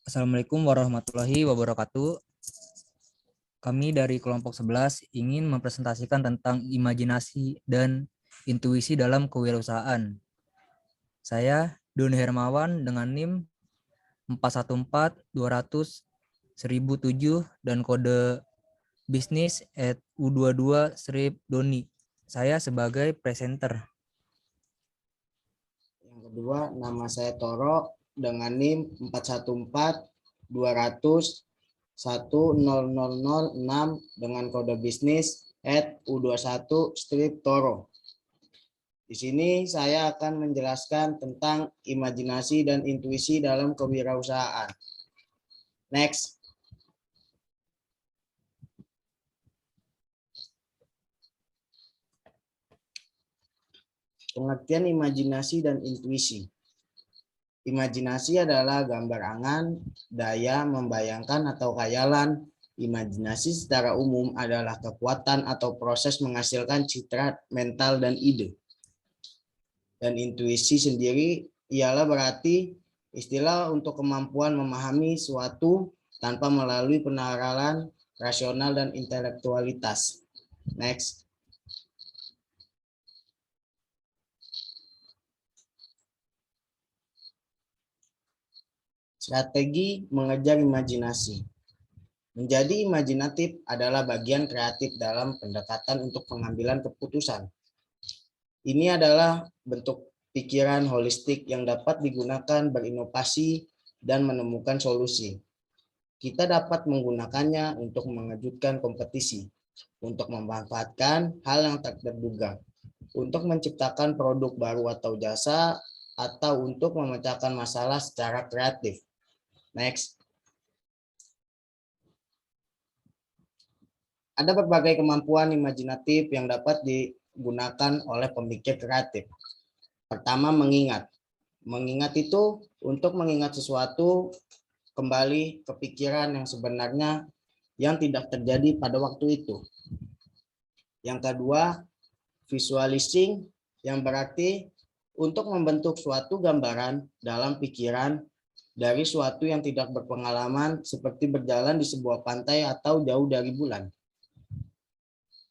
Assalamualaikum warahmatullahi wabarakatuh. Kami dari kelompok 11 ingin mempresentasikan tentang imajinasi dan intuisi dalam kewirausahaan. Saya Doni Hermawan dengan NIM 414-200-1007 dan kode bisnis @u22-doni. Saya sebagai presenter. Yang kedua, nama saya Toro dengan NIM 414-200-100006 dengan kode bisnis @u21-toro. Di sini saya akan menjelaskan tentang imajinasi dan intuisi dalam kewirausahaan. Next. Pengertian imajinasi dan intuisi. Imajinasi adalah gambar angan, daya membayangkan atau khayalan. Imajinasi secara umum adalah kekuatan atau proses menghasilkan citra mental dan ide. Dan intuisi sendiri ialah berarti istilah untuk kemampuan memahami suatu tanpa melalui peneralan rasional dan intelektualitas. Next. Strategi mengejar imajinasi. Menjadi imajinatif adalah bagian kreatif dalam pendekatan untuk pengambilan keputusan. Ini adalah bentuk pikiran holistik yang dapat digunakan berinovasi dan menemukan solusi. Kita dapat menggunakannya untuk mengejutkan kompetisi, untuk memanfaatkan hal yang tak terduga, untuk menciptakan produk baru atau jasa, atau untuk memecahkan masalah secara kreatif. Next. Ada berbagai kemampuan imajinatif yang dapat digunakan oleh pemikir kreatif. Pertama, mengingat. Mengingat itu untuk mengingat sesuatu kembali ke pikiran yang sebenarnya yang tidak terjadi pada waktu itu. Yang kedua, visualizing, yang berarti untuk membentuk suatu gambaran dalam pikiran dari suatu yang tidak berpengalaman seperti berjalan di sebuah pantai atau jauh dari bulan.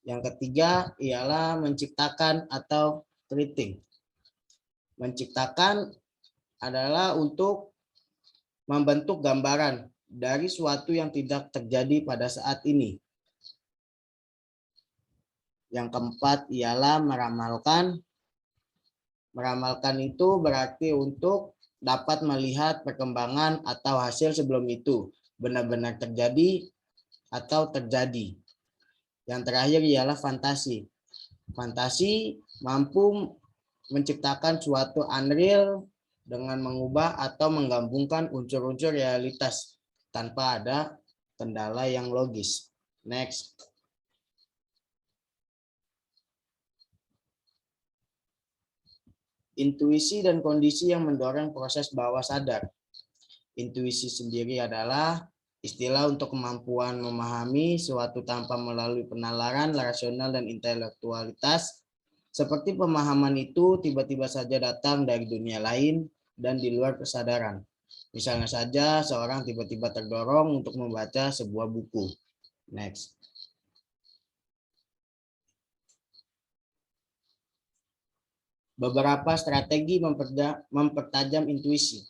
Yang ketiga ialah menciptakan atau creating. Menciptakan adalah untuk membentuk gambaran dari suatu yang tidak terjadi pada saat ini. Yang keempat ialah meramalkan. Meramalkan itu berarti untuk dapat melihat perkembangan atau hasil sebelum itu benar-benar terjadi atau terjadi. Yang terakhir ialah fantasi. Fantasi mampu menciptakan suatu unreal dengan mengubah atau menggabungkan unsur-unsur realitas tanpa ada kendala yang logis. Next. Intuisi dan kondisi yang mendorong proses bawah sadar. Intuisi sendiri adalah istilah untuk kemampuan memahami suatu tanpa melalui penalaran rasional dan intelektualitas, seperti pemahaman itu tiba-tiba saja datang dari dunia lain dan di luar kesadaran. Misalnya saja seorang tiba-tiba terdorong untuk membaca sebuah buku. Next. Beberapa strategi mempertajam intuisi.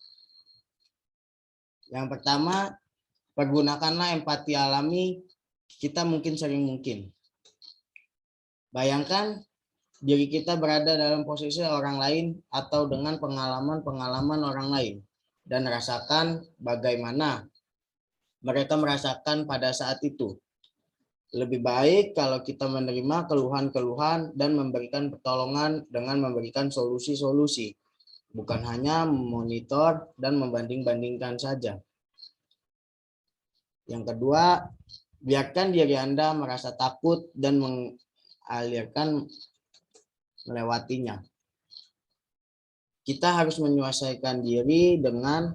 Yang pertama, pergunakanlah empati alami kita mungkin sering mungkin. Bayangkan diri kita berada dalam posisi orang lain atau dengan pengalaman-pengalaman orang lain dan rasakan bagaimana mereka merasakan pada saat itu. Lebih baik kalau kita menerima keluhan-keluhan dan memberikan pertolongan dengan memberikan solusi-solusi, bukan hanya memonitor dan membanding-bandingkan saja. Yang kedua, biarkan diri Anda merasa takut dan mengalirkan melewatinya. Kita harus menyesuaikan diri dengan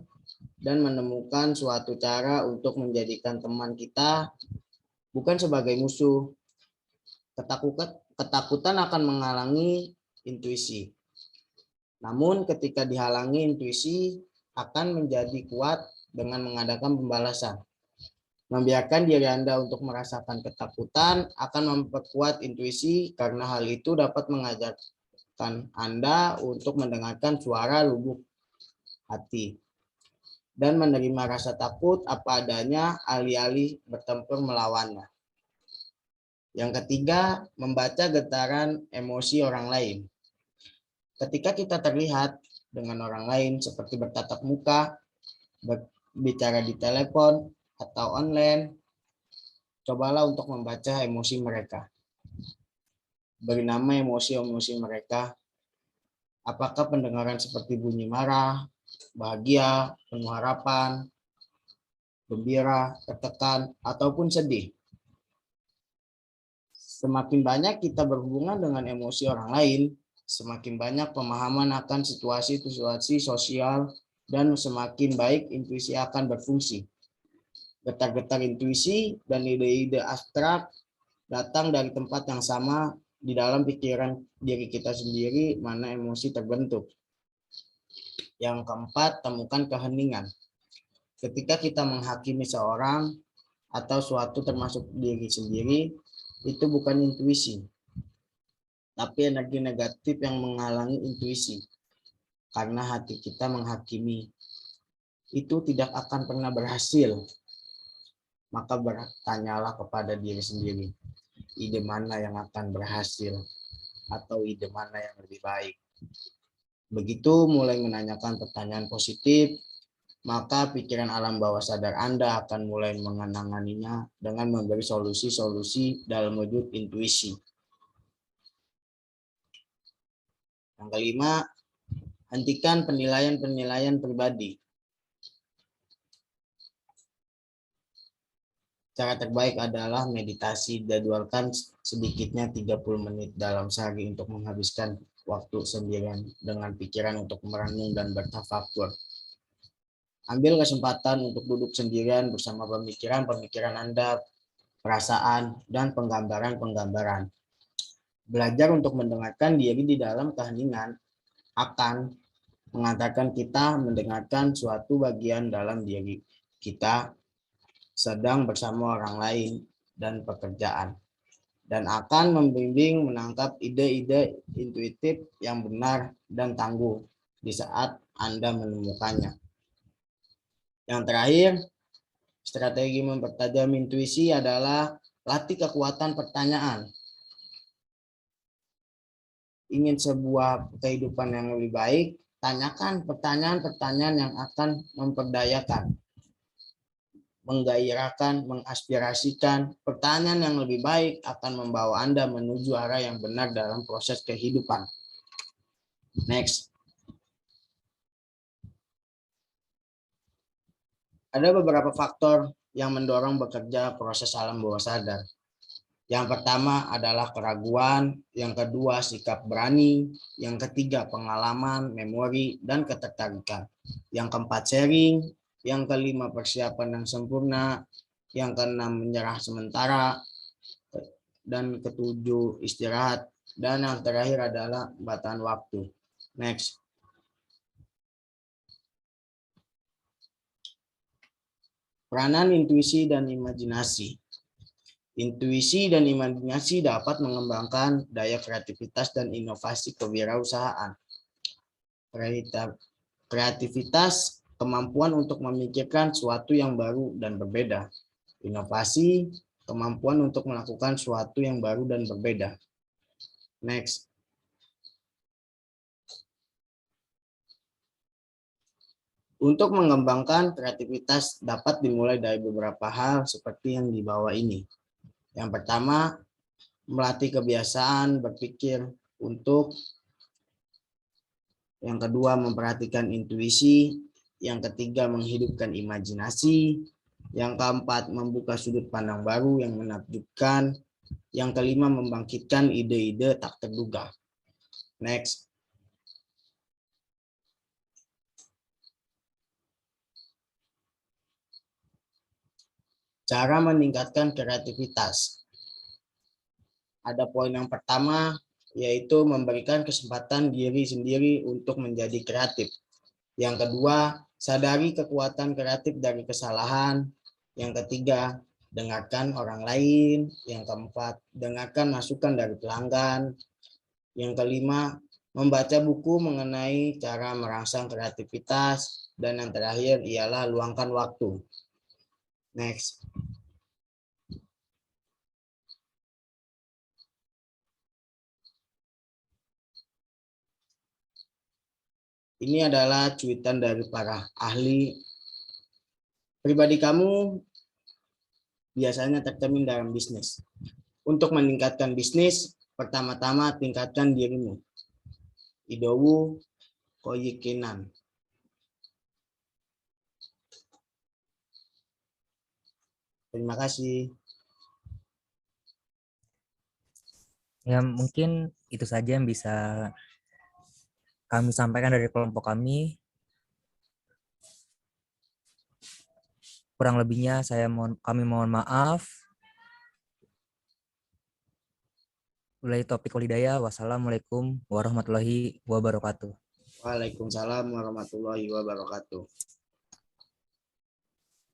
dan menemukan suatu cara untuk menjadikan teman kita bukan sebagai musuh. Ketakutan akan menghalangi intuisi. Namun ketika dihalangi intuisi akan menjadi kuat dengan mengadakan pembalasan. Membiarkan diri Anda untuk merasakan ketakutan akan memperkuat intuisi karena hal itu dapat mengajarkan Anda untuk mendengarkan suara lubuk hati dan menerima rasa takut apa adanya alih-alih bertempur melawannya. Yang ketiga, membaca getaran emosi orang lain. Ketika kita terlihat dengan orang lain seperti bertatap muka, berbicara di telepon, atau online, cobalah untuk membaca emosi mereka. Beri nama emosi-emosi mereka. Apakah pendengaran seperti bunyi marah, bahagia, penuh harapan, gembira, tertekan, ataupun sedih. Semakin banyak kita berhubungan dengan emosi orang lain, semakin banyak pemahaman akan situasi-situasi sosial, dan semakin baik intuisi akan berfungsi. Getar-getar intuisi dan ide-ide abstrak datang dari tempat yang sama di dalam pikiran diri kita sendiri, mana emosi terbentuk. Yang keempat, temukan keheningan. Ketika kita menghakimi seorang atau suatu termasuk diri sendiri, itu bukan intuisi, tapi energi negatif yang menghalangi intuisi. Karena hati kita menghakimi, itu tidak akan pernah berhasil. Maka bertanyalah kepada diri sendiri, ide mana yang akan berhasil atau ide mana yang lebih baik. Begitu mulai menanyakan pertanyaan positif, maka pikiran alam bawah sadar Anda akan mulai mengenanganinya dengan memberi solusi-solusi dalam wujud intuisi. Yang kelima, hentikan penilaian-penilaian pribadi. Cara terbaik adalah meditasi. Jadwalkan sedikitnya 30 menit dalam sehari untuk menghabiskan waktu sendirian dengan pikiran untuk merenung dan bertafakur. Ambil kesempatan untuk duduk sendirian bersama pemikiran-pemikiran Anda, perasaan, dan penggambaran-penggambaran. Belajar untuk mendengarkan diri di dalam keheningan akan mengantarkan kita mendengarkan suatu bagian dalam diri kita sedang bersama orang lain dan pekerjaan, dan akan membimbing menangkap ide-ide intuitif yang benar dan tangguh di saat Anda menemukannya. Yang terakhir, strategi mempertajam intuisi adalah latih kekuatan pertanyaan. Ingin sebuah kehidupan yang lebih baik, tanyakan pertanyaan-pertanyaan yang akan memperdayakan, menggairahkan, mengaspirasikan. Pertanyaan yang lebih baik akan membawa Anda menuju arah yang benar dalam proses kehidupan. Next. Ada beberapa faktor yang mendorong bekerja proses alam bawah sadar. Yang pertama adalah keraguan, yang kedua sikap berani, yang ketiga pengalaman, memori, dan ketertarikan. Yang keempat sharing, yang kelima persiapan yang sempurna, yang keenam menyerah sementara, dan ketujuh istirahat, dan yang terakhir adalah batasan waktu. Next. Peranan intuisi dan imajinasi. Intuisi dan imajinasi dapat mengembangkan daya kreativitas dan inovasi kewirausahaan. Kreativitas, kemampuan untuk memikirkan sesuatu yang baru dan berbeda. Inovasi, kemampuan untuk melakukan sesuatu yang baru dan berbeda. Next. Untuk mengembangkan kreativitas dapat dimulai dari beberapa hal seperti yang di bawah ini. Yang pertama, melatih kebiasaan berpikir untuk. Yang kedua, memperhatikan intuisi. Yang ketiga, menghidupkan imajinasi. Yang keempat, membuka sudut pandang baru yang menakjubkan. Yang kelima, membangkitkan ide-ide tak terduga. Next. Cara meningkatkan kreativitas. Ada poin yang pertama, yaitu memberikan kesempatan diri sendiri untuk menjadi kreatif. Yang kedua, sadari kekuatan kreatif dari kesalahan. Yang ketiga, dengarkan orang lain. Yang keempat, dengarkan masukan dari pelanggan. Yang kelima, membaca buku mengenai cara merangsang kreativitas. Dan yang terakhir ialah luangkan waktu. Next. Ini adalah cuitan dari para ahli. Pribadi kamu biasanya tercermin dalam bisnis. Untuk meningkatkan bisnis, pertama-tama tingkatkan dirimu. Idowu Koyikinan. Terima kasih. Ya, mungkin itu saja yang bisa kami sampaikan dari kelompok kami. Kurang lebihnya kami mohon maaf. Mulai topik walhidayah. Wassalamualaikum warahmatullahi wabarakatuh. Waalaikumsalam warahmatullahi wabarakatuh.